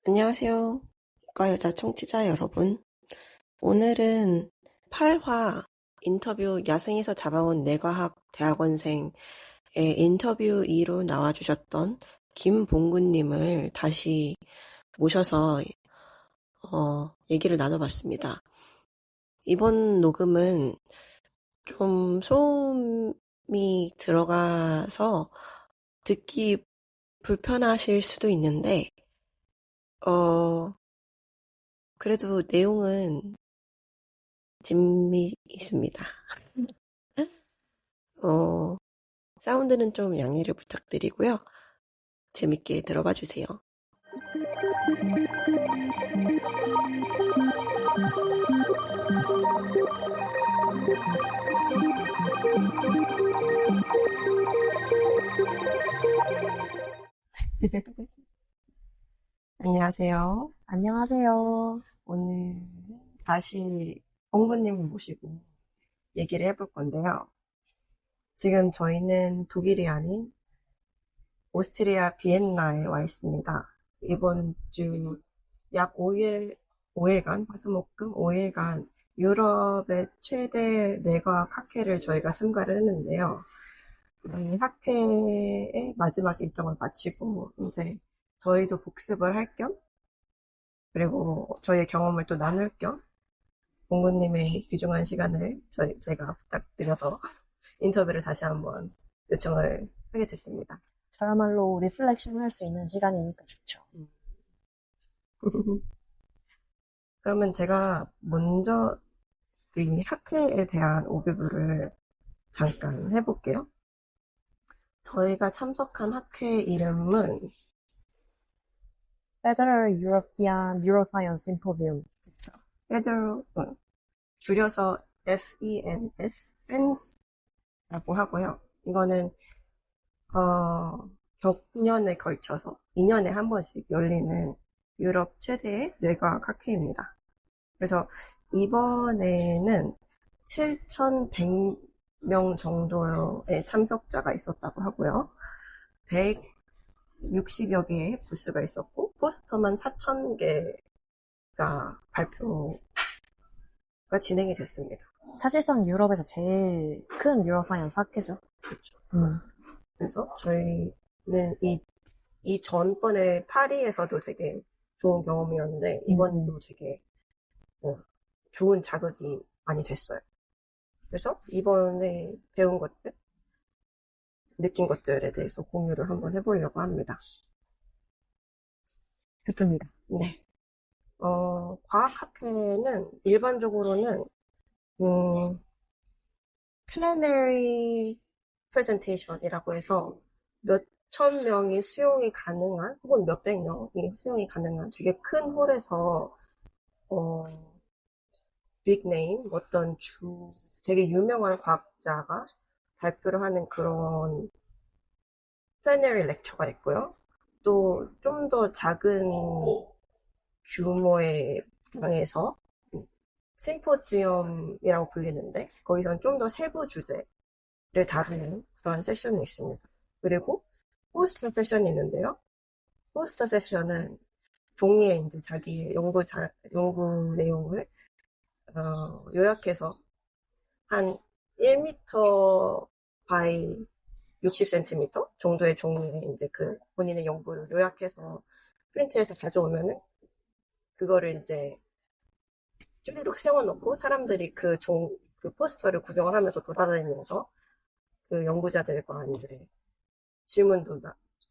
안녕하세요. 이과 여자 청취자 여러분. 오늘은 8화 인터뷰 야생에서 잡아온 뇌과학 대학원생의 인터뷰 2로 나와주셨던 김봉구님을 다시 모셔서 얘기를 나눠봤습니다. 이번 녹음은 좀 소음이 들어가서 듣기 불편하실 수도 있는데 그래도 내용은 재미있습니다. 어, 사운드는 좀 양해를 부탁드리고요. 재밌게 들어봐 주세요. 안녕하세요. 안녕하세요. 오늘 다시 봉구님을 모시고 얘기를 해볼 건데요. 지금 저희는 독일이 아닌 오스트리아 비엔나에 와 있습니다. 이번 주 약 5일간, 화수목금 5일간 유럽의 최대 뇌과학 학회를 저희가 참가를 했는데요. 이 학회의 마지막 일정을 마치고 이제 저희도 복습을 할 겸, 그리고 저희의 경험을 또 나눌 겸 봉구님의 귀중한 시간을 제가 부탁드려서 인터뷰를 다시 한번 요청을 하게 됐습니다. 저야말로 리플렉션 할 수 있는 시간이니까 좋죠. 그러면 제가 먼저 이 학회에 대한 오버뷰를 잠깐 해볼게요. 저희가 참석한 학회 이름은 Better European Neuroscience Symposium. 그쵸. Federal, 줄여서 FENS, FENS라고 하고요. 이거는 격년에 걸쳐서 2년에 한 번씩 열리는 유럽 최대의 뇌과학 학회입니다. 그래서 이번에는 7,100명 정도의 참석자가 있었다고 하고요. 160여 개의 부스가 있었고, 포스터만 4,000개가 발표가 진행이 됐습니다. 사실상 유럽에서 제일 큰 뉴로사이언스 학회죠. 그렇죠. 음. 그래서 저희는 이 전번에 파리에서도 되게 좋은 경험이었는데, 이번도 되게 좋은 자극이 많이 됐어요. 그래서 이번에 배운 것들, 느낀 것들에 대해서 공유를 한번 해보려고 합니다. 듣습니다. 네. 과학학회는 일반적으로는, plenary presentation이라고 해서 몇천 명이 수용이 가능한, 혹은 몇백 명이 수용이 가능한 되게 큰 홀에서, 빅네임, 어떤 되게 유명한 과학자가 발표를 하는 그런 plenary lecture가 있고요. 또 좀 더 작은 규모의 방에서 심포지엄이라고 불리는데 거기선 좀 더 세부 주제를 다루는 그런 세션이 있습니다. 그리고 포스터 세션이 있는데요. 포스터 세션은 종이에 이제 자기의 연구 내용을 요약해서 한 1m 바이 60cm 정도의 종이에 이제 그 본인의 연구를 요약해서 프린트해서 가져오면은 그거를 이제 쭈루룩 세워놓고 사람들이 그 포스터를 구경을 하면서 돌아다니면서 그 연구자들과 이제 질문도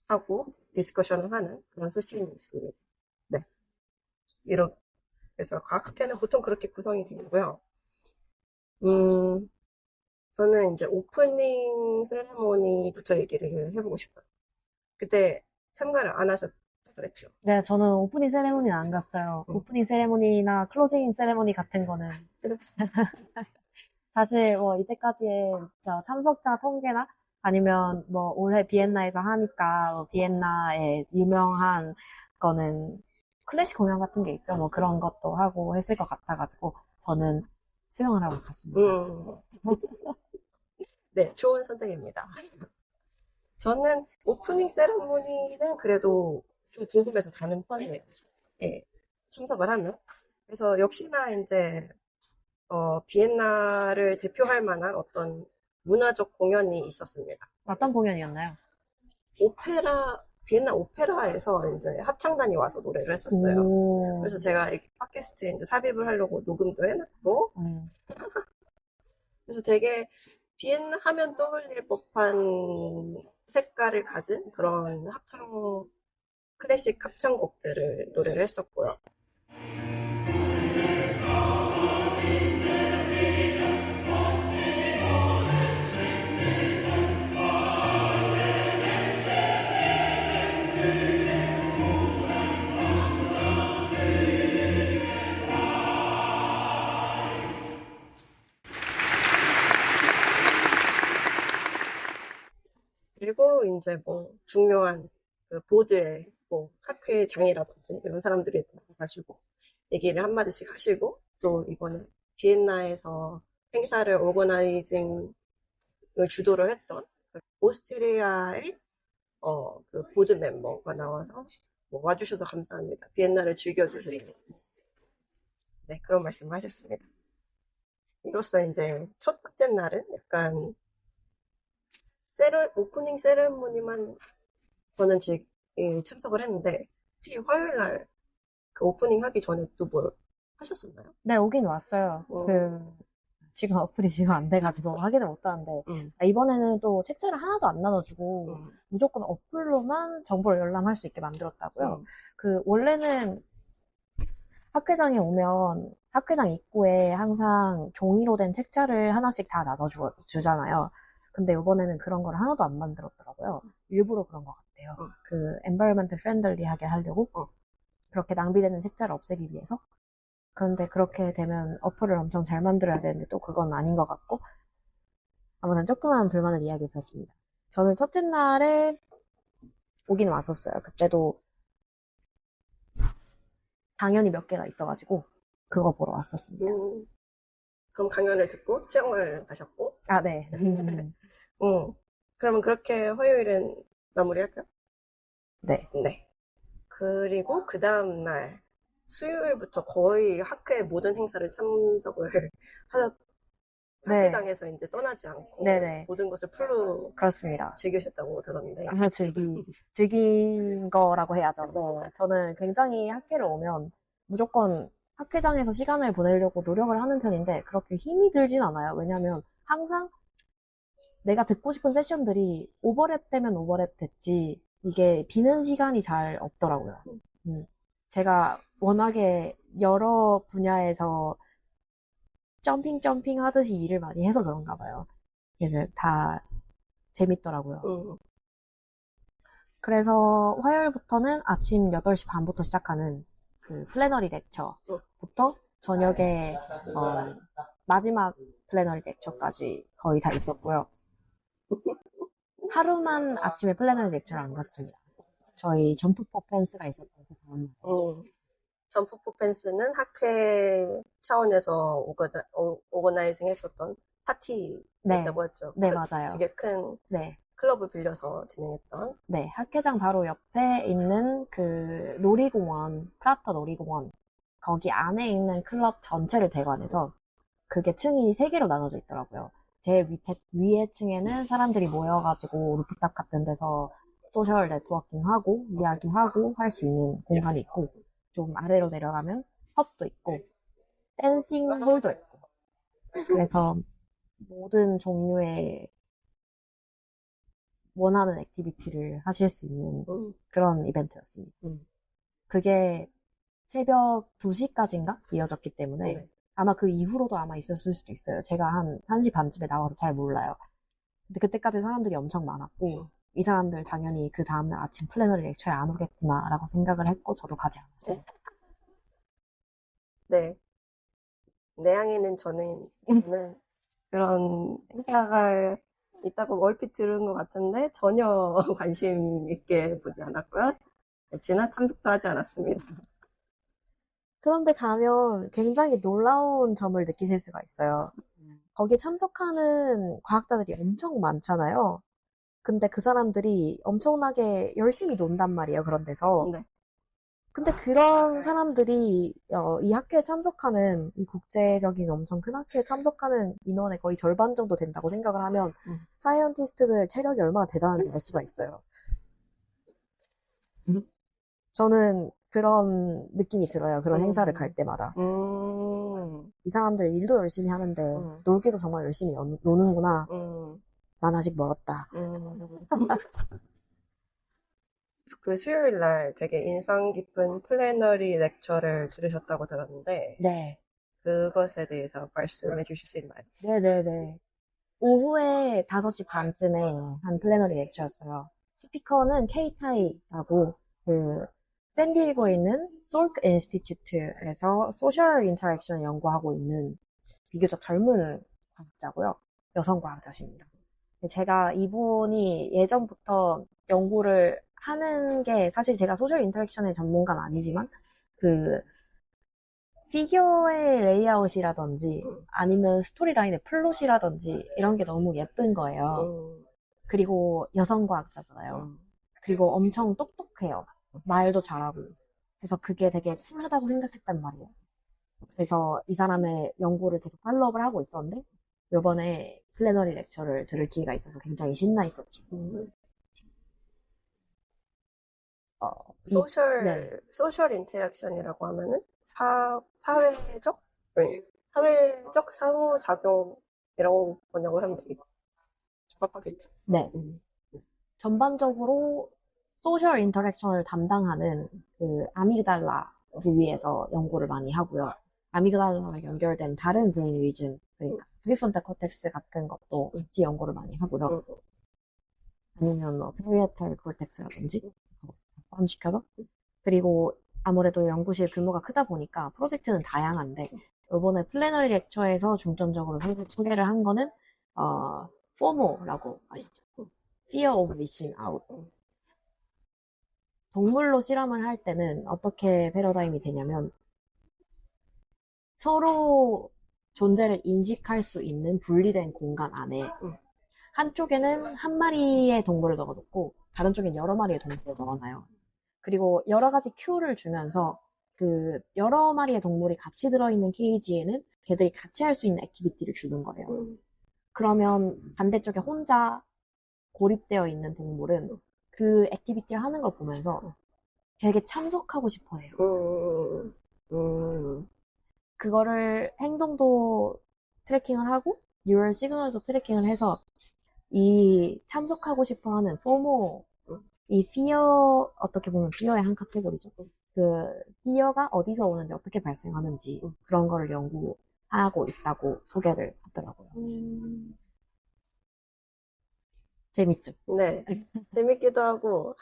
하고 디스커션을 하는 그런 소식이 있습니다. 네. 그래서 과학학회는 보통 그렇게 구성이 되고요. 저는 이제 오프닝 세레모니부터 얘기를 해보고 싶어요. 그때 참가를 안 하셨다 그랬죠? 네, 저는 오프닝 세레모니는 안 갔어요. 오프닝 세레모니나 클로징 세레모니 같은 거는 사실 뭐 이때까지의 참석자 통계나 아니면 뭐 올해 비엔나에서 하니까 뭐 비엔나의 유명한 거는 클래식 공연 같은 게 있죠. 뭐 그런 것도 하고 했을 것 같아가지고 저는 수영을 하러 갔습니다. 네, 좋은 선택입니다. 저는 오프닝 세레모니는 그래도 좀 궁금해서 가는 편이에요. 참석을 하는. 그래서 역시나 이제 비엔나를 대표할 만한 어떤 문화적 공연이 있었습니다. 어떤 공연이었나요? 비엔나 오페라에서 이제 합창단이 와서 노래를 했었어요. 오. 그래서 제가 이 팟캐스트에 이제 삽입을 하려고 녹음도 해놨고, 그래서 되게 비엔나 하면 떠올릴 법한 색깔을 가진 그런 클래식 합창곡들을 노래를 했었고요. 그리고 이제 뭐 중요한 그 보드의 뭐 학회 장이라든지 이런 사람들이 나와가지고 얘기를 한마디씩 하시고, 또 이번에 비엔나에서 행사를 오거나이징을 주도를 했던 오스트리아의 그 보드 멤버가 나와서 뭐 와주셔서 감사합니다. 비엔나를 즐겨주세요. 네, 그런 말씀을 하셨습니다. 이로써 이제 첫 번째 날은 약간 오프닝 세레모니만 저는 참석을 했는데, 혹시 화요일 날 그 오프닝 하기 전에 또 뭘 하셨었나요? 네, 오긴 왔어요. 지금 어플이 지금 안 돼가지고 확인을 못 하는데, 이번에는 또 책자를 하나도 안 나눠주고, 무조건 어플로만 정보를 열람할 수 있게 만들었다고요. 원래는 학회장에 오면 학회장 입구에 항상 종이로 된 책자를 하나씩 다 나눠주잖아요. 근데 이번에는 그런 걸 하나도 안 만들었더라고요. 일부러 그런 것 같아요. environment friendly하게 하려고 그렇게 낭비되는 책자를 없애기 위해서. 그런데 그렇게 되면 어플을 엄청 잘 만들어야 되는데 또 그건 아닌 것 같고, 아무튼 조그만 불만을 이야기해봤습니다. 저는 첫째 날에 오긴 왔었어요. 그때도 강연이 몇 개가 있어가지고 그거 보러 왔었습니다. 그럼 강연을 듣고 수영을 하셨고. 아, 네. 그러면 그렇게 화요일은 마무리할까요? 네. 네. 그리고 그 다음날 수요일부터 거의 학회 모든 행사를 참석을 학회장에서 이제 떠나지 않고 네네. 모든 것을 풀로 그렇습니다. 즐기셨다고 들었는데. 즐긴 거라고 해야죠. 네. 저는 굉장히 학회를 오면 무조건 학회장에서 시간을 보내려고 노력을 하는 편인데 그렇게 힘이 들진 않아요. 왜냐면 항상 내가 듣고 싶은 세션들이 오버랩 되면 오버랩 됐지 이게 비는 시간이 잘 없더라고요. 제가 워낙에 여러 분야에서 점핑 하듯이 일을 많이 해서 그런가 봐요. 그래서 다 재밌더라고요. 그래서 화요일부터는 아침 8시 반부터 시작하는 그 플래너리 렉처부터 저녁에 마지막 플래너리 렉처까지 거의 다 있었고요. 하루만 아침에 플래너리 렉처를 안 갔습니다. 저희 점프포 펜스가 있었던 그 다음날. 점프포 펜스는 학회 차원에서 오거나이징 했었던 파티였다고 했죠. 네, 맞아요. 되게 큰 클럽을 빌려서 진행했던. 네, 학회장 바로 옆에 있는 그 놀이공원, 프라터 놀이공원, 거기 안에 있는 클럽 전체를 대관해서 그게 층이 3개로 나눠져 있더라고요. 제일 위에 층에는 사람들이 모여가지고 루프탑 같은 데서 소셜 네트워킹하고 이야기하고 할 수 있는 공간이 있고, 좀 아래로 내려가면 펍도 있고 댄싱 홀도 있고, 그래서 모든 종류의 원하는 액티비티를 하실 수 있는 그런 이벤트였습니다. 그게 새벽 2시까지인가 이어졌기 때문에 아마 그 이후로도 아마 있었을 수도 있어요. 제가 한 1시 반쯤에 나와서 잘 몰라요. 근데 그때까지 사람들이 엄청 많았고 이 사람들 당연히 그 다음날 아침 플래너리 렉처에 안 오겠구나 라고 생각을 했고 저도 가지 않았어요. 네. 내향에는 저는 그런 행사가 있다고 얼핏 들은 것 같은데 전혀 관심 있게 보지 않았고요. 역시나 참석도 하지 않았습니다. 그런데 가면 굉장히 놀라운 점을 느끼실 수가 있어요. 거기에 참석하는 과학자들이 엄청 많잖아요. 근데 그 사람들이 엄청나게 열심히 논단 말이에요, 그런 데서. 근데 그런 사람들이 이 학교에 참석하는 이 국제적인 엄청 큰 학교에 참석하는 인원의 거의 절반 정도 된다고 생각을 하면 사이언티스트들 체력이 얼마나 대단한지 알 수가 있어요. 저는 그런 느낌이 들어요. 그런 행사를 갈 때마다. 이 사람들 일도 열심히 하는데 놀기도 정말 열심히 노는구나. 난 아직 멀었다. 그 수요일 날 되게 인상 깊은 플래너리 렉처를 들으셨다고 들었는데, 네. 그것에 대해서 말씀해 주실 수 있나요? 네네네. 오후에 5시 반쯤에 한 플래너리 렉처였어요. 스피커는 케이타이라고 그 샌디에고에 있는 솔크 인스티튜트에서 소셜 인터랙션 연구하고 있는 비교적 젊은 과학자고요. 여성 과학자십니다. 제가 이분이 예전부터 연구를 하는 게 사실 제가 소셜 인터랙션의 전문가는 아니지만 그 피규어의 레이아웃이라든지 아니면 스토리라인의 플롯이라든지 이런 게 너무 예쁜 거예요. 그리고 여성 과학자잖아요. 그리고 엄청 똑똑해요. 말도 잘하고. 그래서 그게 되게 쿨하다고 생각했단 말이에요. 그래서 이 사람의 연구를 계속 팔로우업을 하고 있었는데 요번에 플래너리 렉처를 들을 기회가 있어서 굉장히 신나 있었죠. 네. 소셜 인터랙션이라고 하면은, 사회적? 네. 사회적 상호작용이라고 번역을 하면 되겠죠. 적합하겠죠. 네. 전반적으로 소셜 인터랙션을 담당하는 그 아미그달라 부위에서 연구를 많이 하고요. 아미그달라랑 연결된 다른 브레인 리전, 그러니까 프리폰탈 코텍스 같은 것도 같이 연구를 많이 하고요. 아니면 뭐 페리에탈 코텍스라든지 포함시켜서. 그리고 아무래도 연구실 규모가 크다 보니까 프로젝트는 다양한데 이번에 플래너리 렉처에서 중점적으로 소개를 한 거는 FOMO라고 아시죠? Fear of Missing Out. 동물로 실험을 할 때는 어떻게 패러다임이 되냐면 서로 존재를 인식할 수 있는 분리된 공간 안에 한쪽에는 한 마리의 동물을 넣어놓고 다른 쪽엔 여러 마리의 동물을 넣어놔요. 그리고 여러 가지 큐를 주면서 그 여러 마리의 동물이 같이 들어있는 케이지에는 걔들이 같이 할 수 있는 액티비티를 주는 거예요. 그러면 반대쪽에 혼자 고립되어 있는 동물은 그 액티비티를 하는 걸 보면서 되게 참석하고 싶어 해요. 그거를 행동도 트래킹을 하고 뉴럴 시그널도 트래킹을 해서 이 참석하고 싶어 하는 포모, 이 피어, 어떻게 보면 피어의 한 카테고리죠. 그 피어가 어디서 오는지 어떻게 발생하는지 그런 거를 연구하고 있다고 소개를 하더라고요. 재밌죠? 네. 재밌기도 하고,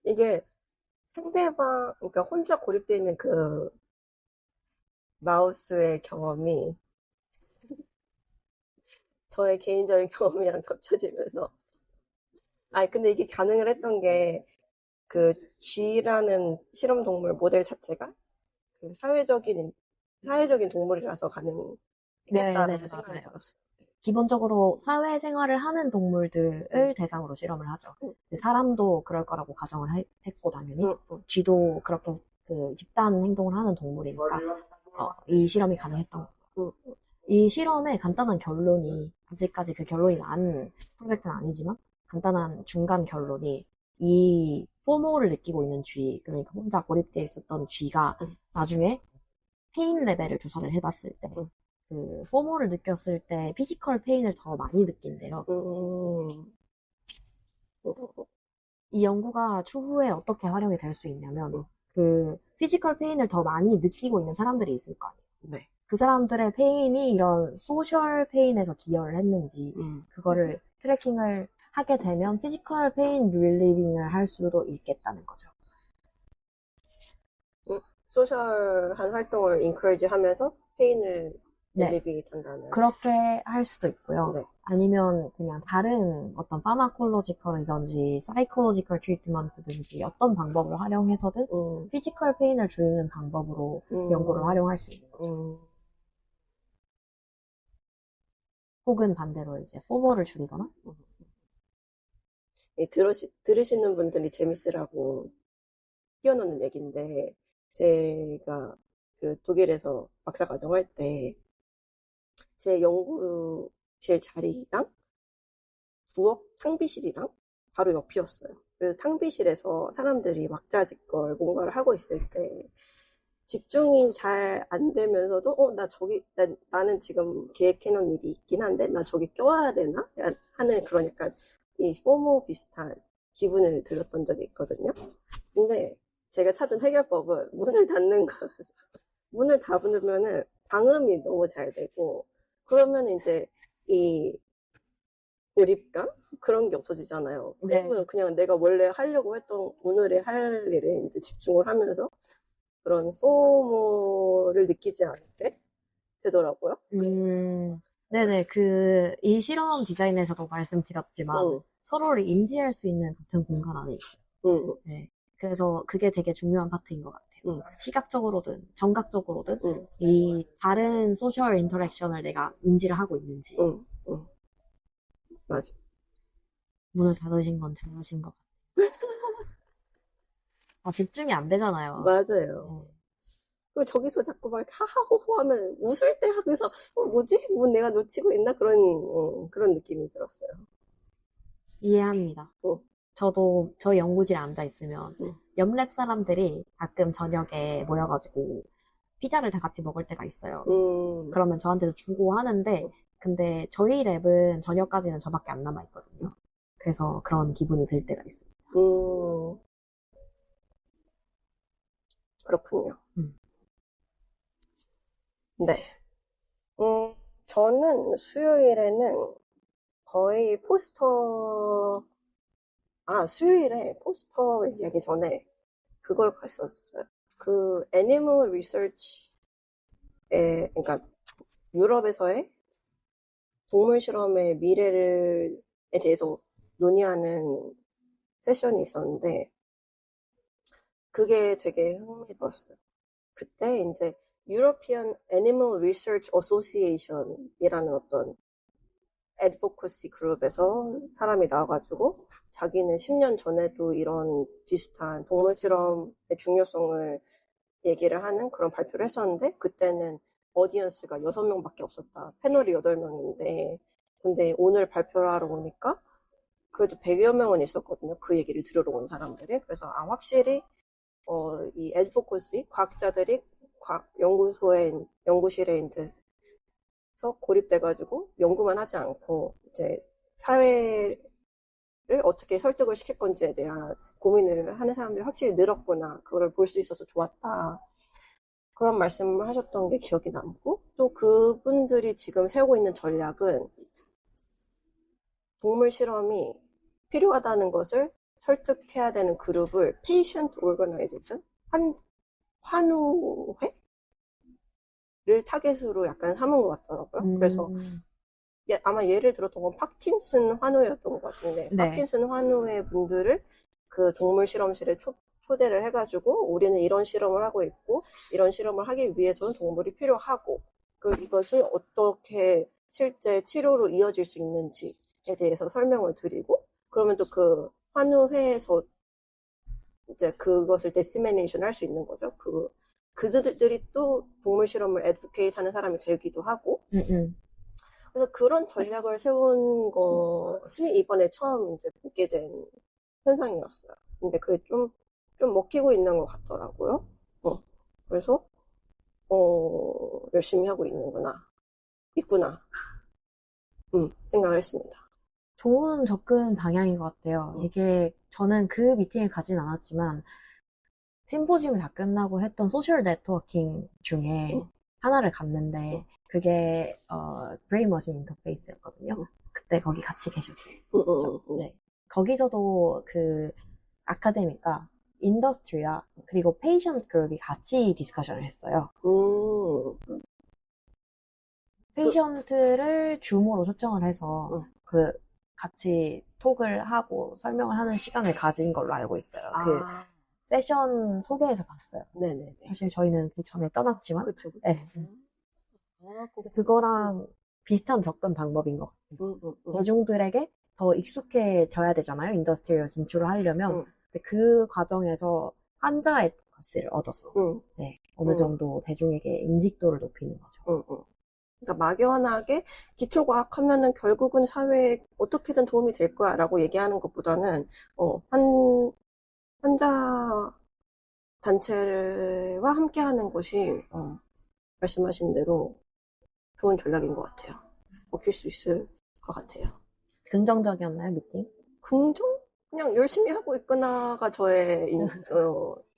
이게 상대방, 그러니까 혼자 고립되어 있는 그 마우스의 경험이 저의 개인적인 경험이랑 겹쳐지면서, 근데 이게 가능을 했던 게, 그 G라는 실험 동물 모델 자체가 그 사회적인 동물이라서 가능했다는 네, 생각이 맞아요. 들었어요. 기본적으로 사회생활을 하는 동물들을 대상으로 실험을 하죠. 이제 사람도 그럴 거라고 가정을 했고, 당연히. 쥐도 그렇게 그 집단 행동을 하는 동물이니까, 이 실험이 가능했던 거고요. 이 실험의 간단한 결론이, 아직까지 그 결론이 난 프로젝트는 아니지만, 간단한 중간 결론이, 이 포모를 느끼고 있는 쥐, 그러니까 혼자 고립되어 있었던 쥐가 나중에 페인 레벨을 조사를 해봤을 때, 그 포모를 느꼈을 때 피지컬 페인을 더 많이 느낀대요. 이 연구가 추후에 어떻게 활용이 될 수 있냐면 그 피지컬 페인을 더 많이 느끼고 있는 사람들이 있을 거 아니에요. 네. 그 사람들의 페인이 이런 소셜 페인에서 기여를 했는지 그거를 트래킹을 하게 되면 피지컬 페인 릴리빙을 할 수도 있겠다는 거죠. 소셜한 활동을 인커리지 하면서 페인을 릴리빙이 된다는. 그렇게 할 수도 있고요. 네. 아니면 그냥 다른 어떤 파마콜로지컬이든지 사이콜로지컬 트리트먼트든지 어떤 방법을 활용해서든 피지컬 페인을 줄이는 방법으로 연구를 활용할 수 있는 거죠. 혹은 반대로 이제 포모를 줄이거나. 들으시는 분들이 재밌으라고 끼워넣는 얘기인데, 제가 그 독일에서 박사과정 할 때, 제 연구실 자리랑 부엌 탕비실이랑 바로 옆이었어요. 그래서 탕비실에서 사람들이 왁자지껄 뭔가를 하고 있을 때, 집중이 잘 안 되면서도, 나는 지금 계획해놓은 일이 있긴 한데, 나 저기 껴와야 되나? 하는 그런 약간, 이 포모 비슷한 기분을 들었던 적이 있거든요. 근데 제가 찾은 해결법은 문을 닫는 거였어요. 문을 닫으면은 방음이 너무 잘 되고, 그러면 이제 이 몰입감? 그런 게 없어지잖아요. 네. 그러면 그냥 내가 원래 하려고 했던 오늘의 할 일에 이제 집중을 하면서 그런 포모를 느끼지 않게 되더라고요. 네네. 이 실험 디자인에서도 말씀드렸지만, 응, 서로를 인지할 수 있는 같은 공간 안에 있어요. 응, 네. 그래서 그게 되게 중요한 파트인 것 같아요. 응, 시각적으로든, 정각적으로든, 응, 이 다른 소셜 인터랙션을 내가 인지를 하고 있는지, 응, 응. 맞아. 문을 닫으신 건 잘하신 것 같아요. 집중이 안 되잖아요. 맞아요. 그 저기서 자꾸 막 하하호호 하면 웃을 때 하면서 뭐지? 뭐 내가 놓치고 있나? 그런 느낌이 들었어요. 이해합니다. 어, 저도 저희 연구실에 앉아 있으면 응, 옆랩 사람들이 가끔 저녁에 모여가지고 피자를 다 같이 먹을 때가 있어요. 음, 그러면 저한테도 주고 하는데, 근데 저희 랩은 저녁까지는 저밖에 안 남아 있거든요. 그래서 그런 기분이 들 때가 있어요. 음, 그렇군요. 음. 네. 저는 수요일에는 거의 수요일에 포스터 얘기하기 전에 그걸 봤었어요. 그 애니멀 리서치에, 그러니까 유럽에서의 동물 실험의 미래에 대해서 논의하는 세션이 있었는데, 그게 되게 흥미로웠어요. 그때 이제 European Animal Research Association이라는 어떤 애드보커시 그룹에서 사람이 나와가지고 자기는 10년 전에도 이런 비슷한 동물 실험의 중요성을 얘기를 하는 그런 발표를 했었는데, 그때는 어디언스가 6명밖에 없었다. 패널이 8명인데, 근데 오늘 발표를 하러 오니까 그래도 100여 명은 있었거든요. 그 얘기를 들으러 온 사람들이. 그래서 확실히 이 애드보커시 과학자들이 연구실에 이제 고립돼가지고 연구만 하지 않고 이제 사회를 어떻게 설득을 시킬 건지에 대한 고민을 하는 사람들이 확실히 늘었구나. 그거를 볼 수 있어서 좋았다. 그런 말씀을 하셨던 게 기억이 남고, 또 그분들이 지금 세우고 있는 전략은 동물 실험이 필요하다는 것을 설득해야 되는 그룹을 Patient Organization, 환우회를 타겟으로 약간 삼은 것 같더라고요. 그래서 아마 예를 들었던 건 파킨슨 환우였던 것 같은데, 네. 파킨슨 환우회 분들을 그 동물 실험실에 초대를 해가지고 우리는 이런 실험을 하고 있고 이런 실험을 하기 위해서는 동물이 필요하고 이것을 어떻게 실제 치료로 이어질 수 있는지에 대해서 설명을 드리고, 그러면 또 그 환우회에서 이제 그것을 디스미네이션 할 수 있는 거죠. 그들이 또 동물 실험을 에듀케이트 하는 사람이 되기도 하고. 그래서 그런 전략을 세운 것이 이번에 처음 이제 보게 된 현상이었어요. 근데 그게 좀 먹히고 있는 것 같더라고요. 그래서, 열심히 하고 있구나, 생각을 했습니다. 좋은 접근 방향인 것 같아요. 이게 저는 그 미팅에 가진 않았지만 심포지움이 다 끝나고 했던 소셜 네트워킹 중에 하나를 갔는데 그게 브레인 머신 인터페이스였거든요. 그때 거기 같이 계셨어요. 네. 거기서도 그 아카데미가 인더스트리아 그리고 페이션트 그룹이 같이 디스커션을 했어요. 페이션트를 줌으로 초청을 해서 그 같이 톡을 하고 설명을 하는 시간을 가진 걸로 알고 있어요. 그 세션 소개에서 봤어요. 네네. 사실 저희는 그 전에 떠났지만. 그쵸. 네. 그래서 그거랑 비슷한 접근 방법인 것 같아요. 대중들에게 더 익숙해져야 되잖아요. 인더스트리얼 진출을 하려면. 근데 그 과정에서 환자의 값을 얻어서 응, 네, 어느 응, 정도 대중에게 인식도를 높이는 거죠. 응, 응. 그러니까 막연하게 기초과학 하면은 결국은 사회에 어떻게든 도움이 될 거야라고 얘기하는 것보다는 환자 단체와 함께하는 것이 말씀하신 대로 좋은 전략인 것 같아요. 먹힐 수 있을 것 같아요. 긍정적이었나요, 미팅? 긍정? 그냥 열심히 하고 있구나가 저의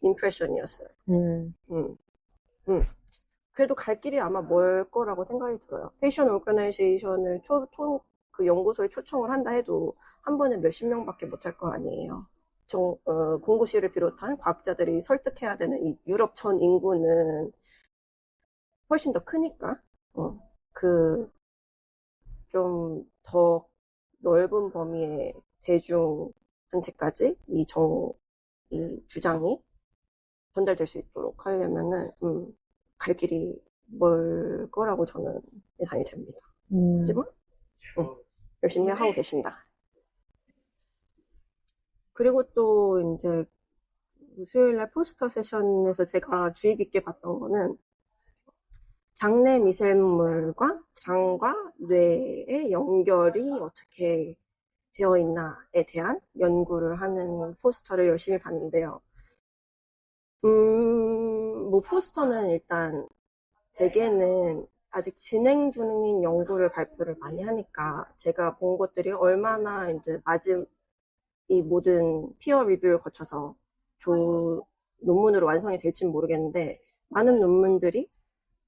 임프레션이었어요. 음, 음, 음. 그래도 갈 길이 아마 멀 거라고 생각이 들어요. 패션 오르가나이제이션을 그 연구소에 초청을 한다 해도 한 번에 몇십 명밖에 못 할 거 아니에요. 공구씨를 비롯한 과학자들이 설득해야 되는 이 유럽 전 인구는 훨씬 더 크니까, 좀 더 넓은 범위의 대중한테까지 이 주장이 전달될 수 있도록 하려면은, 갈 길이 멀 거라고 저는 예상이 됩니다. 하지만, 열심히 하고 계신다. 그리고 또 이제 수요일날 포스터 세션에서 제가 주의 깊게 봤던 거는 장내 미생물과 장과 뇌의 연결이 어떻게 되어 있나에 대한 연구를 하는 포스터를 열심히 봤는데요. 뭐 포스터는 일단 대개는 아직 진행 중인 연구를 발표를 많이 하니까 제가 본 것들이 얼마나 이제 이 모든 피어 리뷰를 거쳐서 논문으로 완성이 될지는 모르겠는데 많은 논문들이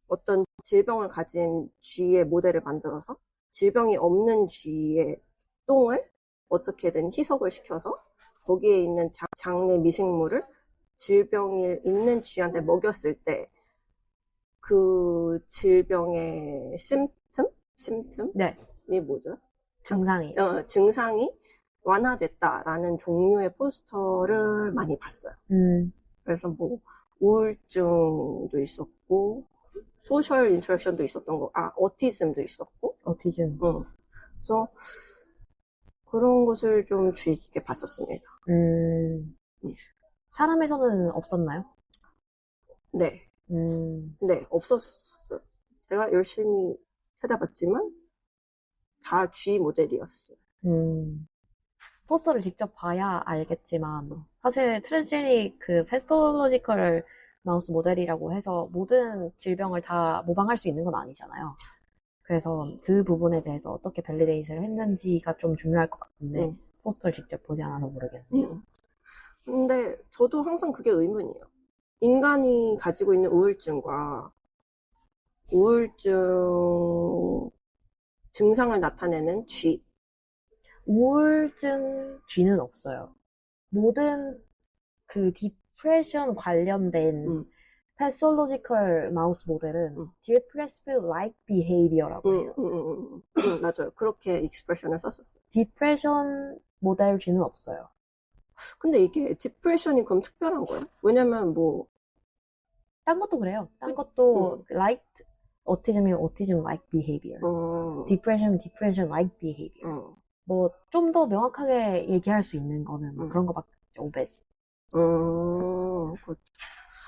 어떤 질병을 가진 쥐의 모델을 만들어서 질병이 없는 쥐의 똥을 어떻게든 희석을 시켜서 거기에 있는 장내 미생물을 질병이 있는 쥐한테 먹였을 때 그 질병의 심틈이 네, 뭐죠? 증상이. 증상이 완화됐다라는 종류의 포스터를 많이 봤어요. 그래서 뭐 우울증도 있었고 소셜 인터랙션도 있었던 거, 어티즘도 있었고, 오티즘. 그래서 그런 것을 좀 주의 깊게 봤었습니다. 음. 사람에서는 없었나요? 네, 네, 없었어요. 제가 열심히 찾아봤지만 다 G 모델이었어요. 포스터를 직접 봐야 알겠지만, 사실 트랜스제닉 그 패솔로지컬 마우스 모델이라고 해서 모든 질병을 다 모방할 수 있는 건 아니잖아요. 그래서 그 부분에 대해서 어떻게 밸리데이트를 했는지가 좀 중요할 것 같은데, 포스터를 직접 보지 않아서 모르겠네요. 근데 저도 항상 그게 의문이에요. 인간이 가지고 있는 우울증과 우울증 증상을 나타내는 G. 우울증 G는 없어요. 모든 그 디프레션 관련된 패솔로지컬 마우스 모델은 depressive like behavior라고 해요. 맞아요. 그렇게 익스프레션을 썼었어요. 디프레션 모델 G는 없어요. 근데 이게 디프레션이 그럼 특별한 거예요? 왜냐면 딴 것도 그래요. 딴 것도 like autism이면 autism like behavior. depression이면 depression like behavior. 뭐 좀 더 명확하게 얘기할 수 있는 거는 뭐 그런 거밖에 없죠. 오베시.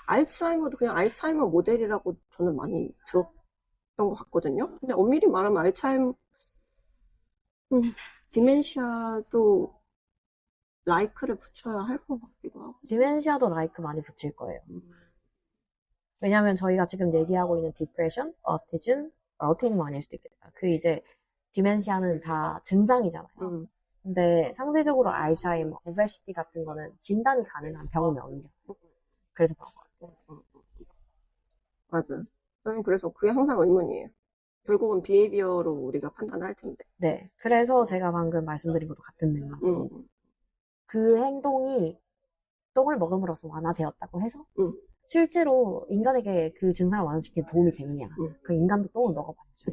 알츠하이머도 그냥 알츠하이머 모델이라고 저는 많이 들었던 것 같거든요. 근데 엄밀히 말하면 디멘시아도 라이크를 붙여야 할 것 같기도 하고. 디멘시아도 like 많이 붙일 거예요. 왜냐면 저희가 지금 얘기하고 있는 디프레션, 어티즘 아닐 수도 있겠다. 그 이제 디멘시아는 다 증상이잖아요. 근데 상대적으로 알츠하이머, 오베시티 같은 거는 진단이 가능한 병명이죠. 그래서 그런 거예요. 맞아요. 저는 그래서 그게 항상 의문이에요. 결국은 비헤이비어로 우리가 판단할 텐데. 네. 그래서 제가 방금 말씀드린 것도 같은 맥락으로 그 행동이 똥을 먹음으로써 완화되었다고 해서 실제로 인간에게 그 증상을 완화시키는 도움이 되느냐. 그 인간도 똥을 먹어봤죠.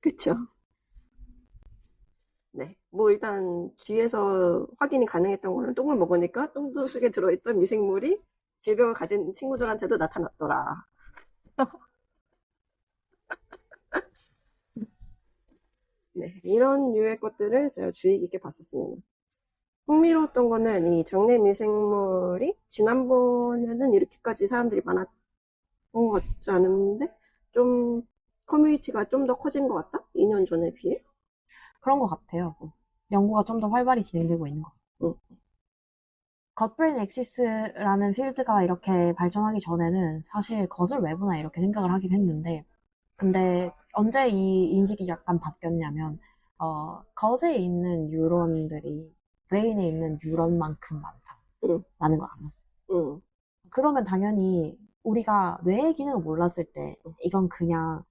그쵸. 네. 뭐 일단 G에서 확인이 가능했던 거는 똥을 먹으니까 똥도 속에 들어있던 미생물이 질병을 가진 친구들한테도 나타났더라. 네. 이런 류의 것들을 제가 주의 깊게 봤었습니다. 흥미로웠던 거는 이 장내 미생물이 지난번에는 이렇게까지 사람들이 많았던 것 같지 않은데 좀 커뮤니티가 좀 더 커진 것 같다? 2년 전에 비해? 그런 것 같아요. 연구가 좀 더 활발히 진행되고 있는 것 같아요. 응. 겉브레인 엑시스라는 필드가 이렇게 발전하기 전에는 사실 겉을 외부나 이렇게 생각을 하긴 했는데, 근데 언제 이 인식이 약간 바뀌었냐면, 겉에 있는 뉴런들이 브레인에 있는 뉴런만큼 응. 많다라는 걸 알았어요. 응. 그러면 당연히 우리가 뇌의 기능을 몰랐을 때, 이건 그냥,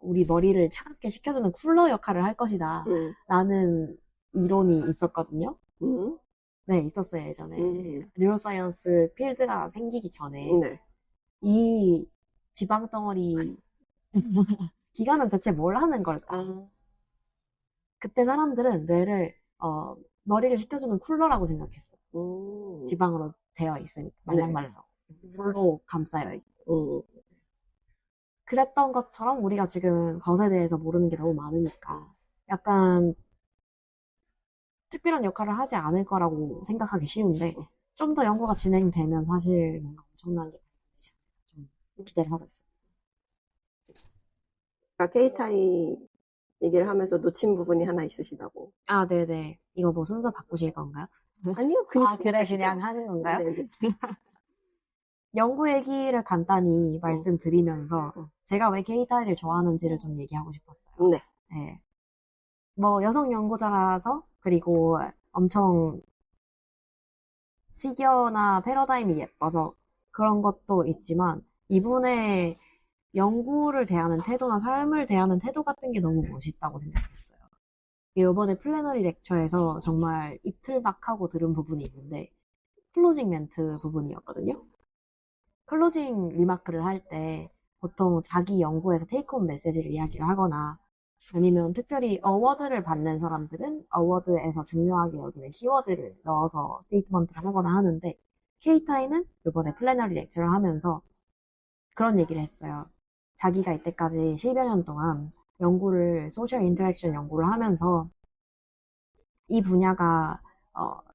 우리 머리를 차갑게 식혀주는 쿨러 역할을 할 것이다. 응. 라는 이론이 있었거든요. 응. 네, 있었어요, 예전에. 응. 뉴로사이언스 필드가 생기기 전에 네. 이 지방 덩어리 기관은 대체 뭘 하는 걸까? 아. 그때 사람들은 뇌를 머리를 식혀주는 쿨러라고 생각했어. 음. 지방으로 되어 있으니까 네. 말랑말랑 물로 감싸여 있고. 음. 그랬던 것처럼 우리가 지금 겉에 대해서 모르는 게 너무 많으니까 약간 특별한 역할을 하지 않을 거라고 생각하기 쉬운데 좀 더 연구가 진행되면 사실 뭔가 엄청난 게 되지 않을까 좀 기대를 하고 있어요. 아까 케이타이 얘기를 하면서 놓친 부분이 하나 있으시다고. 아, 네네. 이거 뭐 순서 바꾸실 건가요? 아니요, 그냥 아, 그래, 가시죠. 그냥 하는 건가요? 네네. 연구 얘기를 간단히 어. 말씀드리면서 제가 왜 케이타이를 좋아하는지를 좀 얘기하고 싶었어요. 네. 네. 뭐 여성 연구자라서 그리고 엄청 피규어나 패러다임이 예뻐서 그런 것도 있지만 이분의 연구를 대하는 태도나 삶을 대하는 태도 같은 게 너무 멋있다고 생각했어요. 이번에 플래너리 렉처에서 정말 이틀박하고 들은 부분이 있는데 클로징 멘트 부분이었거든요. 클로징 리마크를 할 때 보통 자기 연구에서 테이크홈 메시지를 이야기를 하거나 아니면 특별히 어워드를 받는 사람들은 어워드에서 중요하게 여기는 키워드를 넣어서 스테이트먼트를 하거나 하는데 케이타이는 이번에 플래너리 렉처를 하면서 그런 얘기를 했어요. 자기가 이때까지 10여 년 동안 소셜 인터랙션 연구를 하면서 이 분야가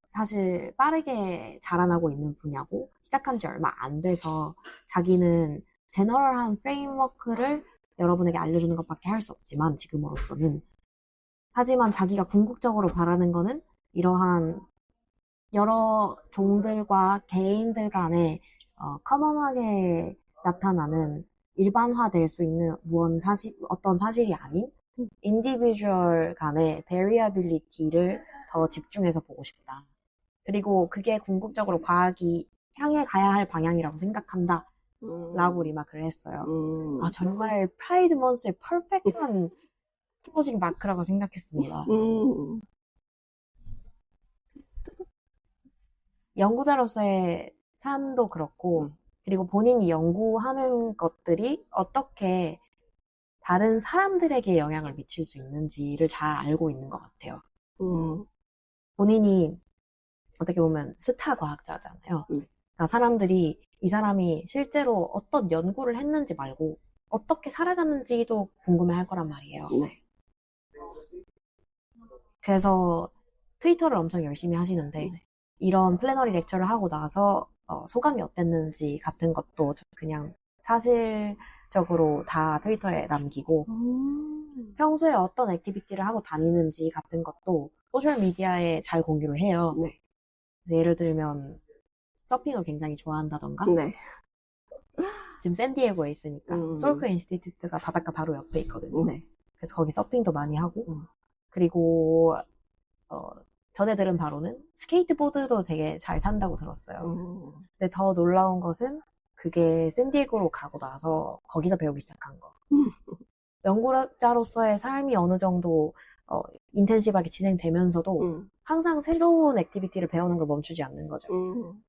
사실 빠르게 자라나고 있는 분야고 시작한 지 얼마 안 돼서 자기는 제너럴한 프레임워크를 여러분에게 알려주는 것밖에 할 수 없지만 지금으로서는 하지만 자기가 궁극적으로 바라는 거는 이러한 여러 종들과 개인들 간에 커먼하게 나타나는 일반화될 수 있는 어떤 사실이 아닌 인디비주얼 간의 베리어빌리티를 더 집중해서 보고 싶다. 그리고 그게 궁극적으로 과학이 향해 가야 할 방향이라고 생각한다. 라고 리마크를 했어요. 아, 정말 프라이드 먼스의 퍼펙트한 클로징 마크라고 생각했습니다. 연구자로서의 삶도 그렇고, 그리고 본인이 연구하는 것들이 어떻게 다른 사람들에게 영향을 미칠 수 있는지를 잘 알고 있는 것 같아요. 본인이 어떻게 보면 스타 과학자잖아요. 그러니까 사람들이 이 사람이 실제로 어떤 연구를 했는지 말고 어떻게 살아가는지도 궁금해 할 거란 말이에요. 네. 그래서 트위터를 엄청 열심히 하시는데 이런 플래너리 렉처를 하고 나서 소감이 어땠는지 같은 것도 그냥 사실적으로 다 트위터에 남기고 평소에 어떤 액티비티를 하고 다니는지 같은 것도 소셜미디어에 잘 공유를 해요. 네. 예를 들면 서핑을 굉장히 좋아한다던가 네. 지금 샌디에고에 있으니까 솔크 인스티튜트가 바닷가 바로 옆에 있거든요. 네. 그래서 거기 서핑도 많이 하고 그리고 전에 들은 바로는 스케이트보드도 되게 잘 탄다고 들었어요. 근데 더 놀라운 것은 그게 샌디에고로 가고 나서 거기서 배우기 시작한 거. 연구자로서의 삶이 어느 정도 인텐시브하게 진행되면서도 항상 새로운 액티비티를 배우는 걸 멈추지 않는 거죠.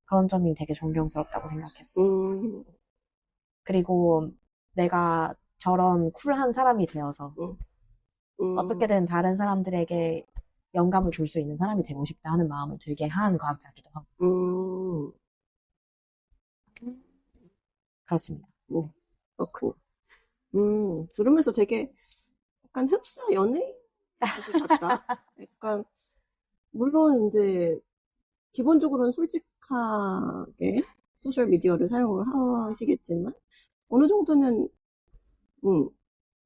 그런 점이 되게 존경스럽다고 생각했어요. 그리고 내가 저런 쿨한 사람이 되어서 어떻게든 다른 사람들에게 영감을 줄 수 있는 사람이 되고 싶다 하는 마음을 들게 한 과학자기도 하고. 그렇습니다. 네. 그렇군요. 들으면서 되게 약간 흡사 연예인 같다. 약간 물론 이제 기본적으로는 솔직하게 소셜 미디어를 사용을 하시겠지만 어느 정도는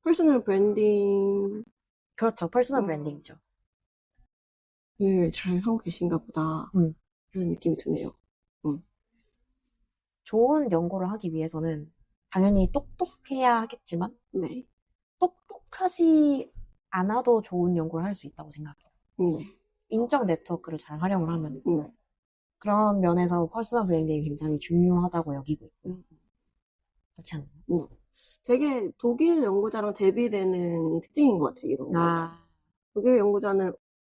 퍼스널 브랜딩을 그렇죠. 퍼스널 브랜딩이죠. 잘 하고 계신가 보다 음. 그런 느낌이 드네요. 좋은 연구를 하기 위해서는 당연히 똑똑해야 하겠지만 네. 똑똑하지 않아도 좋은 연구를 할 수 있다고 생각해요. 네. 인적 네트워크를 잘 활용을 하면 네. 그런 면에서 퍼스널 브랜딩이 굉장히 중요하다고 여기고 있고요. 그렇지 않나요? 네. 되게 독일 연구자랑 대비되는 특징인 것 같아요, 이런 거. 아, 독일 연구자는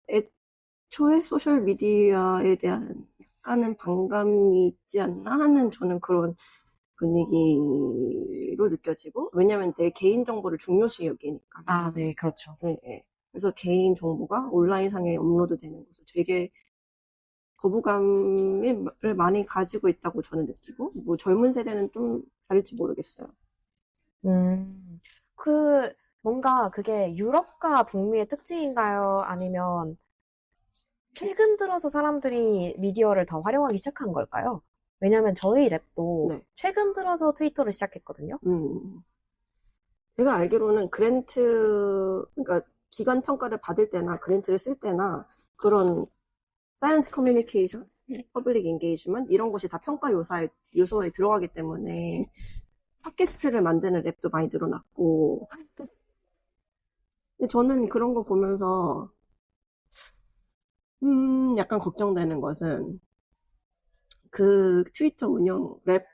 애초에 소셜 미디어에 대한 약간은 반감이 있지 않나 하는 저는 그런 분위기로 느껴지고, 왜냐면 내 개인 정보를 중요시 여기니까. 아, 네, 그렇죠. 네, 네. 그래서 개인 정보가 온라인상에 업로드되는 것을 되게 거부감을 많이 가지고 있다고 저는 느끼고, 뭐 젊은 세대는 좀 다를지 모르겠어요. 뭔가 그게 유럽과 북미의 특징인가요? 아니면 최근 들어서 사람들이 미디어를 더 활용하기 시작한 걸까요? 왜냐면 저희 랩도 네. 최근 들어서 트위터를 시작했거든요. 제가 알기로는 그러니까 기관 평가를 받을 때나 그랜트를 쓸 때나 그런 사이언스 커뮤니케이션, 퍼블릭 인게이지먼트 이런 것이 다 평가 요소에 들어가기 때문에 팟캐스트를 만드는 랩도 많이 늘어났고 근데 저는 그런 거 보면서 약간 걱정되는 것은 그 트위터 운영 랩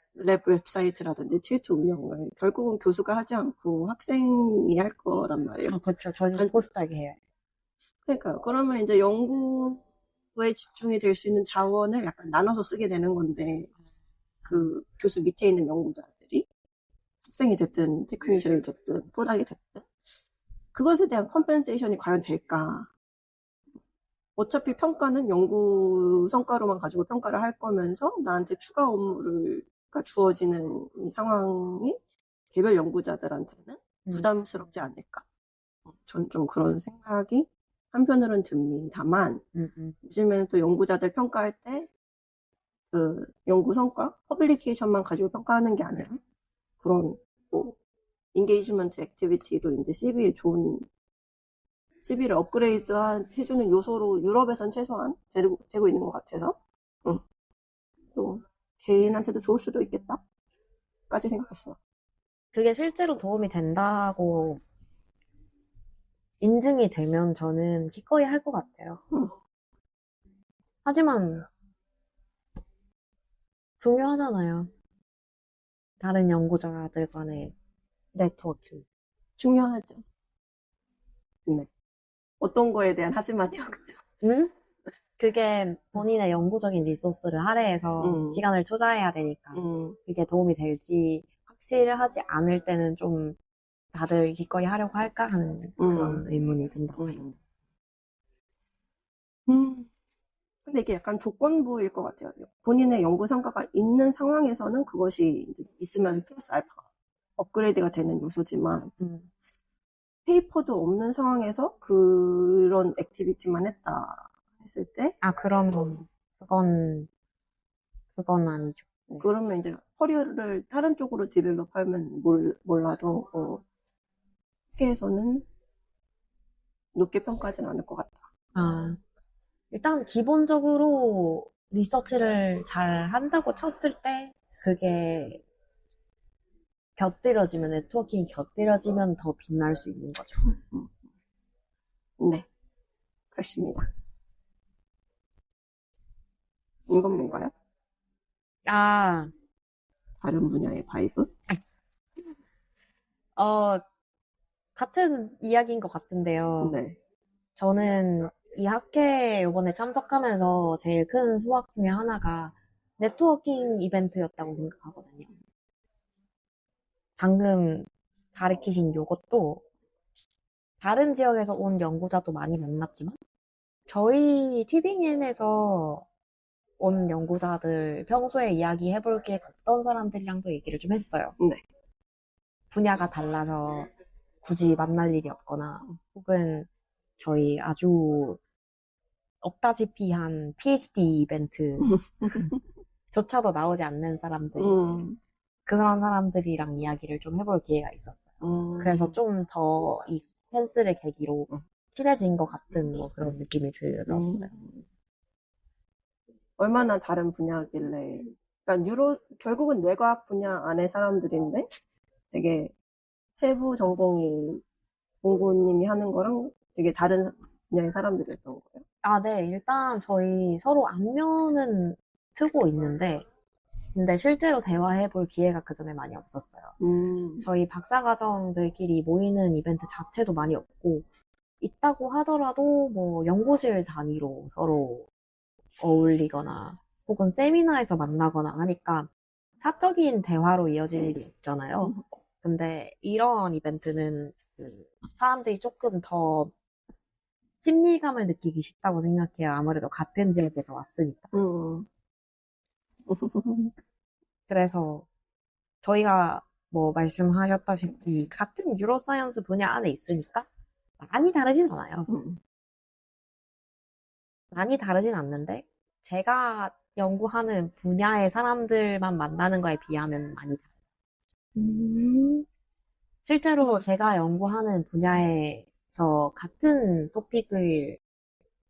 웹사이트라든지 트위터 운영을 결국은 교수가 하지 않고 학생이 할 거란 말이에요. 아, 그렇죠. 저희도 포스트하게 해요. 그러니까 그러면 이제 연구에 집중이 될 수 있는 자원을 약간 나눠서 쓰게 되는 건데 그 교수 밑에 있는 연구자들이 학생이 됐든 테크니션이 됐든 포닥이 됐든 그것에 대한 컴펜세이션이 과연 될까? 어차피 평가는 연구 성과로만 가지고 평가를 할 거면서 나한테 추가 업무가 주어지는 이 상황이 개별 연구자들한테는 부담스럽지 않을까? 전 좀 그런 생각이 한편으로는 듭니다만 요즘에는 또 연구자들 평가할 때 그 연구 성과, 퍼블리케이션만 가지고 평가하는 게 아니라 그런 뭐 인게이지먼트 액티비티도 이제 CV를 업그레이드 해주는 요소로 유럽에선 최소한 되고 있는 것 같아서 또 개인한테도 좋을 수도 있겠다까지 생각했어요. 그게 실제로 도움이 된다고 인증이 되면 저는 기꺼이 할 것 같아요. 하지만 중요하잖아요. 다른 연구자들 간의 네트워킹. 중요하죠. 네. 어떤 거에 대한 하지만이요, 그죠? 그게 본인의 영구적인 리소스를 할애해서 시간을 투자해야 되니까 그게 도움이 될지 확실하지 않을 때는 좀 다들 기꺼이 하려고 할까 하는 그런 의문이 든다고 해요. 근데 이게 약간 조건부일 것 같아요. 본인의 연구 성과가 있는 상황에서는 그것이 이제 있으면 플러스 알파 업그레이드가 되는 요소지만 페이퍼도 없는 상황에서 그런 액티비티만 했다 했을 때 그럼 그건 아니죠. 네. 그러면 이제 커리어를 다른 쪽으로 디벨롭하면 몰라도 학계에서는 높게 평가하진 않을 것 같다. 일단 기본적으로 리서치를 잘 한다고 쳤을 때 그게 네트워킹이 곁들여지면 더 빛날 수 있는 거죠. 네, 그렇습니다. 이건 뭔가요? 다른 분야의 바이브? 같은 이야기인 것 같은데요. 네. 저는 이 학회에 이번에 참석하면서 제일 큰 수확 중에 하나가 네트워킹 이벤트였다고 생각하거든요. 방금 가리키신 요것도 다른 지역에서 온 연구자도 많이 만났지만 저희 튜빙엔에서 온 연구자들 평소에 이야기해볼 게 없던 사람들이랑도 얘기를 좀 했어요. 네. 분야가 달라서 굳이 만날 일이 없거나 혹은 저희 아주 없다시피 한 PhD 이벤트 조차도 나오지 않는 사람들, 그런 사람들이랑 이야기를 좀 해볼 기회가 있었어요. 그래서 좀 더 이 펜스를 계기로 친해진 것 같은 뭐 그런 느낌이 들었어요. 얼마나 다른 분야길래. 그러니까 결국은 뇌과학 분야 안의 사람들인데 되게 세부 전공이 공구님이 하는 거랑 되게 다른 분야의 사람들이었던 거예요. 아, 네. 일단 저희 서로 안면은 트고 있는데, 근데 실제로 대화해 볼 기회가 그 전에 많이 없었어요. 저희 박사과정들끼리 모이는 이벤트 자체도 많이 없고, 있다고 하더라도 뭐 연구실 단위로 서로 어울리거나, 혹은 세미나에서 만나거나 하니까 사적인 대화로 이어질 일이 없잖아요. 근데 이런 이벤트는 사람들이 조금 더 친밀감을 느끼기 쉽다고 생각해요. 아무래도 같은 지역에서 왔으니까. 그래서 저희가 뭐 말씀하셨다시피 같은 뉴로사이언스 분야 안에 있으니까 많이 다르진 않아요. 많이 다르진 않는데 제가 연구하는 분야의 사람들만 만나는 거에 비하면 많이 달라요. 실제로 제가 연구하는 분야에서 같은 토픽을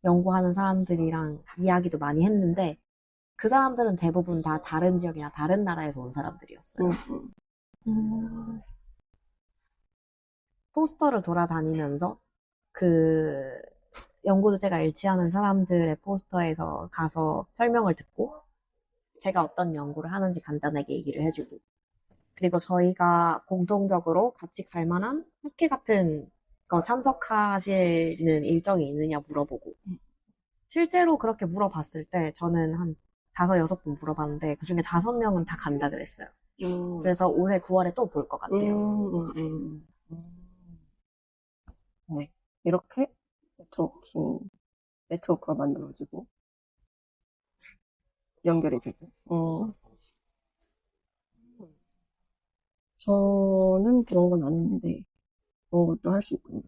연구하는 사람들이랑 이야기도 많이 했는데 그 사람들은 대부분 다 다른 지역이나 다른 나라에서 온 사람들이었어요. 포스터를 돌아다니면서 그 연구 주제가 일치하는 사람들의 포스터에서 가서 설명을 듣고 제가 어떤 연구를 하는지 간단하게 얘기를 해주고 그리고 저희가 공통적으로 같이 갈 만한 학회 같은 거 참석하시는 일정이 있느냐 물어보고 실제로 그렇게 물어봤을 때 저는 한 5-6분 물어봤는데 그중에 5명은 다 간다 그랬어요. 그래서 올해 9월에 또 볼 것 같아요. 네. 이렇게 네트워크가 만들어지고 연결이 되고. 저는 그런 건 안 했는데 그런 것도 할 수 있군요.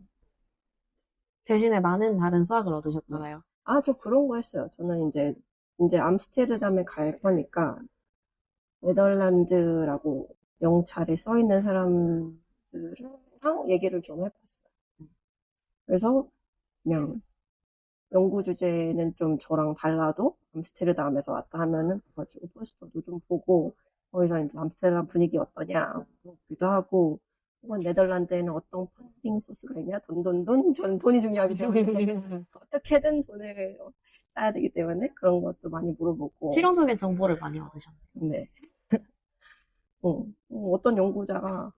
대신에 많은 다른 수학을 얻으셨잖아요. 아, 저 그런 거 했어요. 저는 이제 암스테르담에 갈 거니까 네덜란드라고 영찰에 써 있는 사람들이랑 얘기를 좀 해봤어요. 그래서 그냥 연구 주제는 좀 저랑 달라도 암스테르담에서 왔다 하면은 가가지고 포스터도 좀 보고 거기서 이제 암스테르담 분위기 어떠냐 물어보기도 하고 혹은 네덜란드에는 어떤 펀딩 소스가 있냐 저는 돈이 중요하기 때문에 어떻게든 돈을 따야 되기 때문에 그런 것도 많이 물어보고 실용적인 정보를 많이 얻으셨네요. 네. 어떤 연구자가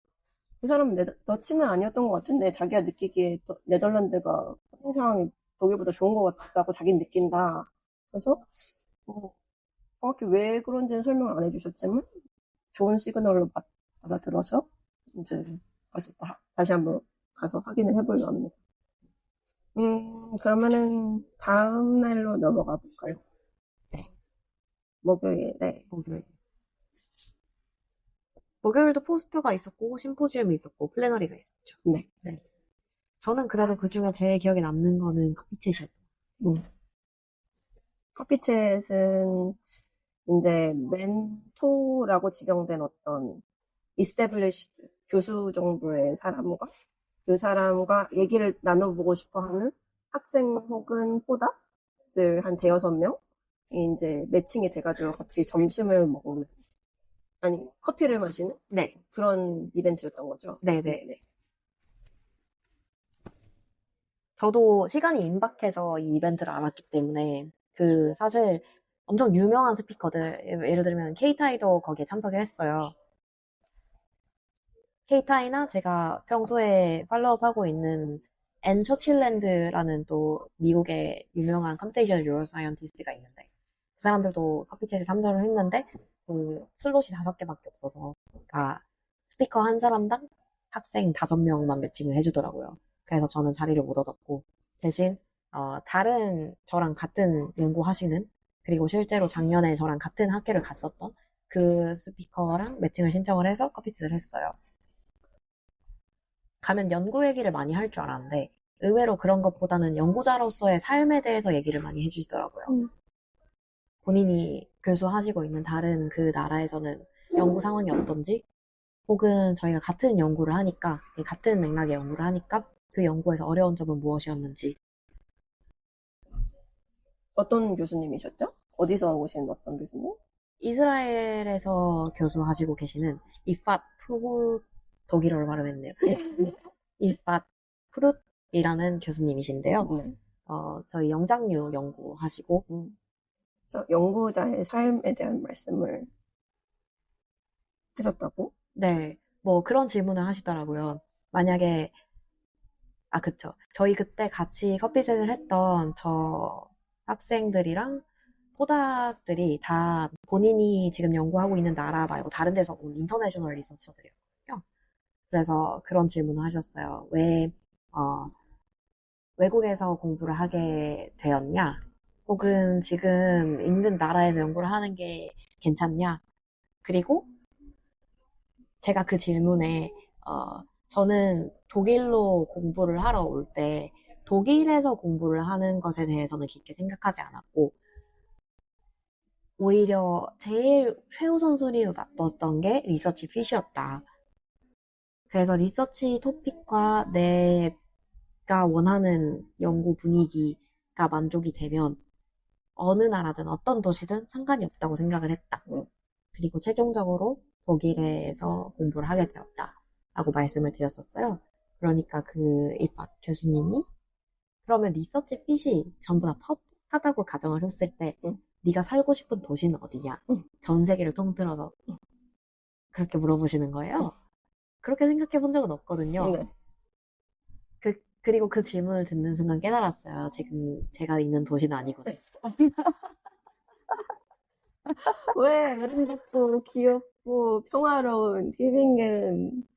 그 사람은 너치는 아니었던 것 같은데 자기가 느끼기에 네덜란드가 펀딩 상황이 독일보다 좋은 것 같다고 자기는 느낀다. 그래서 정확히 왜 그런지는 설명을 안 해주셨지만 좋은 시그널로 받아들어서 이제 가서 다시 한번 가서 확인을 해보려 합니다. 그러면은 다음 날로 넘어가 볼까요? 네. 목요일에. 목요일도 포스터가 있었고 심포지움이 있었고 플래너리가 있었죠. 네. 저는 그래도 그 중에 제일 기억에 남는 거는 커피챗이었어요. 커피챗은 이제 멘토라고 지정된 어떤 established 교수 정도의 사람과 그 사람과 얘기를 나눠보고 싶어 하는 학생 혹은 포닥들 한 5-6명이 이제 매칭이 돼가지고 같이 점심을 먹는, 아니, 커피를 마시는? 네. 그런 이벤트였던 거죠. 네네. 저도 시간이 임박해서 이 이벤트를 알았기 때문에 사실 엄청 유명한 스피커들, 예를 들면 케이타이도 거기에 참석을 했어요. 케이타이나 제가 평소에 팔로우업하고 있는 앤 처칠랜드라는 또 미국의 유명한 컴퓨테이션 뉴로사이언티스트가 있는데 그 사람들도 커피챗에 참석을 했는데 그 슬롯이 5개밖에 없어서 그러니까 스피커 한 사람당 학생 5명만 매칭을 해주더라고요. 그래서 저는 자리를 못 얻었고 대신 다른 저랑 같은 연구하시는 그리고 실제로 작년에 저랑 같은 학회를 갔었던 그 스피커랑 매칭을 신청을 해서 커피챗을 했어요. 가면 연구 얘기를 많이 할 줄 알았는데 의외로 그런 것보다는 연구자로서의 삶에 대해서 얘기를 많이 해주시더라고요. 본인이 교수하시고 있는 다른 그 나라에서는 연구 상황이 어떤지, 혹은 저희가 같은 연구를 하니까, 같은 맥락의 연구를 하니까 그 연구에서 어려운 점은 무엇이었는지. 어떤 교수님이셨죠? 어디서 오신 어떤 교수님? 이스라엘에서 교수하시고 계시는 이팟 푸 독일어로 발음했네요. 이팟 푸룻이라는 교수님이신데요. 네. 저희 영장류 연구하시고, 그래서 연구자의 삶에 대한 말씀을 하셨다고? 네, 뭐 그런 질문을 하시더라고요. 만약에, 그쵸. 저희 그때 같이 커피셋을 했던 저 학생들이랑 포닥들이 다 본인이 지금 연구하고 있는 나라 말고 다른 데서 온 인터내셔널 리서처들이었거든요. 그래서 그런 질문을 하셨어요. 왜, 외국에서 공부를 하게 되었냐? 혹은 지금 있는 나라에서 연구를 하는 게 괜찮냐? 그리고 제가 그 질문에, 저는 독일로 공부를 하러 올 때 독일에서 공부를 하는 것에 대해서는 깊게 생각하지 않았고, 오히려 제일 최우선 순위로 놨던 게 리서치 핏이었다. 그래서 리서치 토픽과 내가 원하는 연구 분위기가 만족이 되면 어느 나라든 어떤 도시든 상관이 없다고 생각을 했다. 그리고 최종적으로 독일에서 공부를 하게 되었다. 라고 말씀을 드렸었어요. 그러니까 그 이팟 교수님이 그러면 리서치 핏이 전부 다 펍하다고 가정을 했을 때 네가 살고 싶은 도시는 어디냐? 전 세계를 통틀어서 그렇게 물어보시는 거예요. 그렇게 생각해 본 적은 없거든요. 네. 그리고 그 질문을 듣는 순간 깨달았어요. 지금 제가 있는 도시는 아니거든요. 왜 아름답고 귀엽고 평화로운 티빙은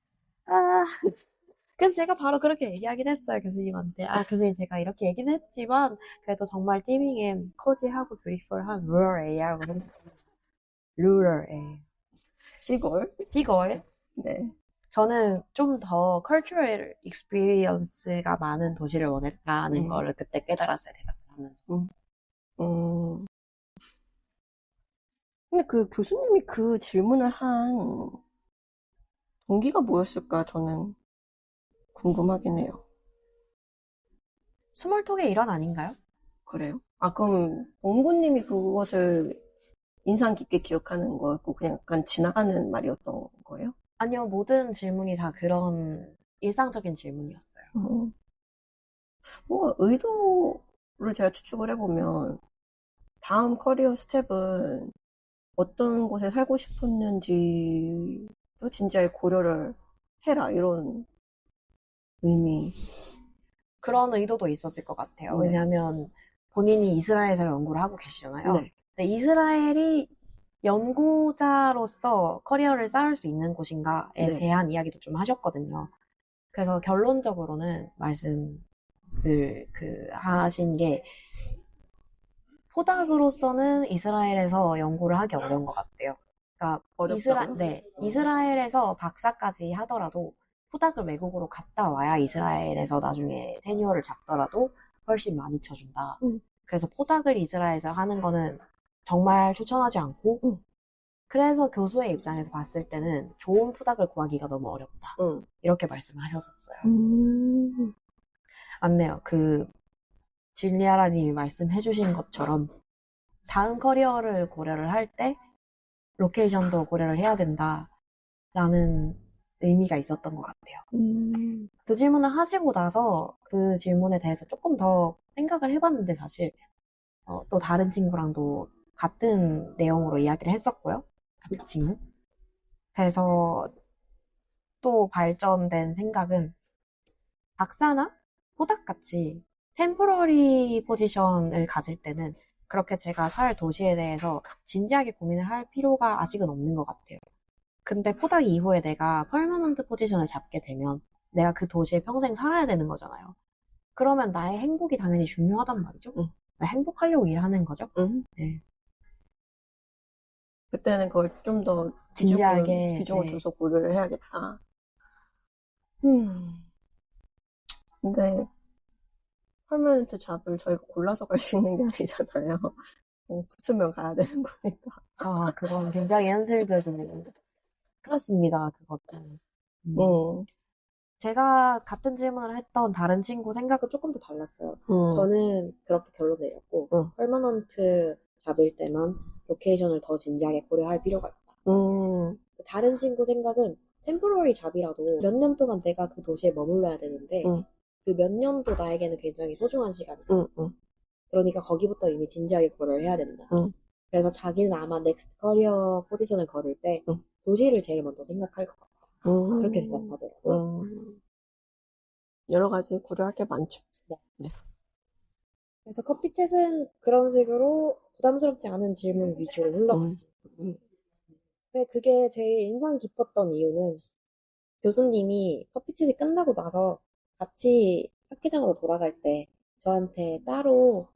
그래서 제가 바로 그렇게 얘기하긴 했어요, 교수님한테. 교수님 제가 이렇게 얘기는 했지만 그래도 정말 티빙엔 코지하고 뷰티풀한 루럴 에리아라고 생각합니다. 루럴 에리아. 시골? 시골. 네. 저는 좀 더 컬처럴 익스피리언스가 많은 도시를 원했다는 거를 그때 깨달았어요, 대답을 하면서. 근데 그 교수님이 그 질문을 한 동기가 뭐였을까 저는 궁금하긴 해요. 스몰톡의 일환 아닌가요? 그래요? 그럼 봉구님이 그것을 인상 깊게 기억하는 거였고 그냥 약간 지나가는 말이었던 거예요? 아니요, 모든 질문이 다 그런 일상적인 질문이었어요. 뭔가 의도를 제가 추측을 해보면 다음 커리어 스텝은 어떤 곳에 살고 싶었는지도 진지하게 고려를 해라 이런 의미. 그런 의도도 있었을 것 같아요. 네. 왜냐하면 본인이 이스라엘에서 연구를 하고 계시잖아요. 네. 근데 이스라엘이 연구자로서 커리어를 쌓을 수 있는 곳인가에 네. 대한 이야기도 좀 하셨거든요. 그래서 결론적으로는 말씀을 하신 게 포닥으로서는 이스라엘에서 연구를 하기 어려운 것 같아요. 그러니까 어렵다고요? 이스라엘에서 박사까지 하더라도 포닥을 외국으로 갔다 와야 이스라엘에서 나중에 테뉴어를 잡더라도 훨씬 많이 쳐준다. 그래서 포닥을 이스라엘에서 하는 거는 정말 추천하지 않고, 그래서 교수의 입장에서 봤을 때는 좋은 포닥을 구하기가 너무 어렵다. 이렇게 말씀을 하셨었어요. 맞네요. 진리아라님이 말씀해주신 것처럼 다음 커리어를 고려를 할 때 로케이션도 고려를 해야 된다라는 의미가 있었던 것 같아요. 그 질문을 하시고 나서 그 질문에 대해서 조금 더 생각을 해봤는데 사실 또 다른 친구랑도 같은 내용으로 이야기를 했었고요. 같은 친구. 그래서 또 발전된 생각은 박사나 포닥같이 템포러리 포지션을 가질 때는 그렇게 제가 살 도시에 대해서 진지하게 고민을 할 필요가 아직은 없는 것 같아요. 근데 포닥 이후에 내가 퍼머넌트 포지션을 잡게 되면 내가 그 도시에 평생 살아야 되는 거잖아요. 그러면 나의 행복이 당연히 중요하단 말이죠. 행복하려고 일하는 거죠. 네. 그때는 그걸 좀 더 진지하게 비중을 네. 줘서 고려를 해야겠다. 근데 퍼머넌트 잡을 저희가 골라서 갈 수 있는 게 아니잖아요. 붙으면 가야 되는 거니까. 아, 그건 굉장히 현실적이네요. 그렇습니다, 그것도. 음, 제가 같은 질문을 했던 다른 친구 생각은 조금 더 달랐어요. 저는 그렇게 결론 내렸고, 퍼머넌트 잡을 때만 로케이션을 더 진지하게 고려할 필요가 있다. 다른 친구 생각은 템포러리 잡이라도 몇 년 동안 내가 그 도시에 머물러야 되는데, 그 몇 년도 나에게는 굉장히 소중한 시간이다. 그러니까 거기부터 이미 진지하게 고려를 해야 된다. 그래서 자기는 아마 넥스트 커리어 포지션을 걸을 때 도시를 제일 먼저 생각할 것 같다. 그렇게 대답하더라고요. 여러 가지 고려할 게 많죠. 네. 그래서 커피챗은 그런 식으로 부담스럽지 않은 질문 위주로 흘러갔어요. 근데 그게 제일 인상 깊었던 이유는 교수님이 커피챗이 끝나고 나서 같이 학회장으로 돌아갈 때 저한테 따로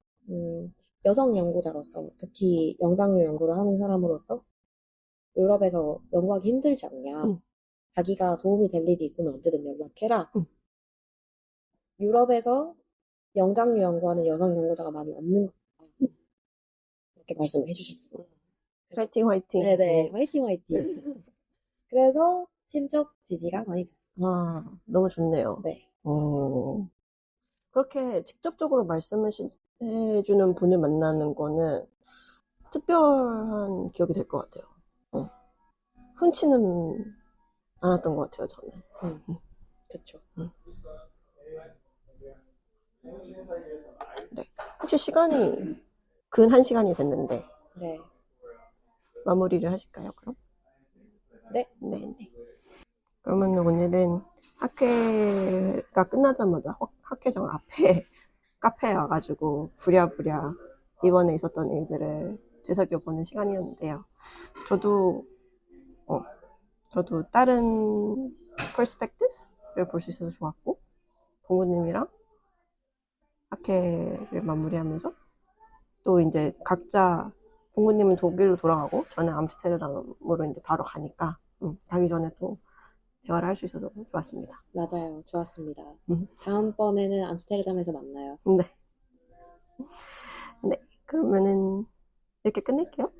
여성 연구자로서 특히 영장류 연구를 하는 사람으로서 유럽에서 연구하기 힘들지 않냐. 자기가 도움이 될 일이 있으면 언제든 연락해라. 유럽에서 영장류 연구하는 여성 연구자가 많이 없는 것 같다. 이렇게 말씀을 해주셨어요. 화이팅, 화이팅. 네네, 화이팅, 화이팅. 그래서 심적 지지가 많이 됐어요. 아, 너무 좋네요. 네. 그렇게 직접적으로 말씀을 해주는 분을 만나는 거는 특별한 기억이 될 것 같아요. 흔치는 않았던 것 같아요, 저는. 그쵸. 네. 혹시 시간이 근 1시간이 됐는데 네. 마무리를 하실까요, 그럼? 네. 네네. 그러면 오늘은 학회가 끝나자마자 학회장 앞에 카페에 와가지고 부랴부랴 이번에 있었던 일들을 되새겨보는 시간이었는데요. 저도 다른 퍼스펙티브를 볼 수 있어서 좋았고, 동구님이랑 학회를 마무리하면서 또 이제 각자 동구님은 독일로 돌아가고 저는 암스테르담으로 이제 바로 가니까 가기 전에 또 대화를 할 수 있어서 좋았습니다. 맞아요. 좋았습니다. 다음번에는 암스테르담에서 만나요. 네. 네. 그러면은 이렇게 끝낼게요.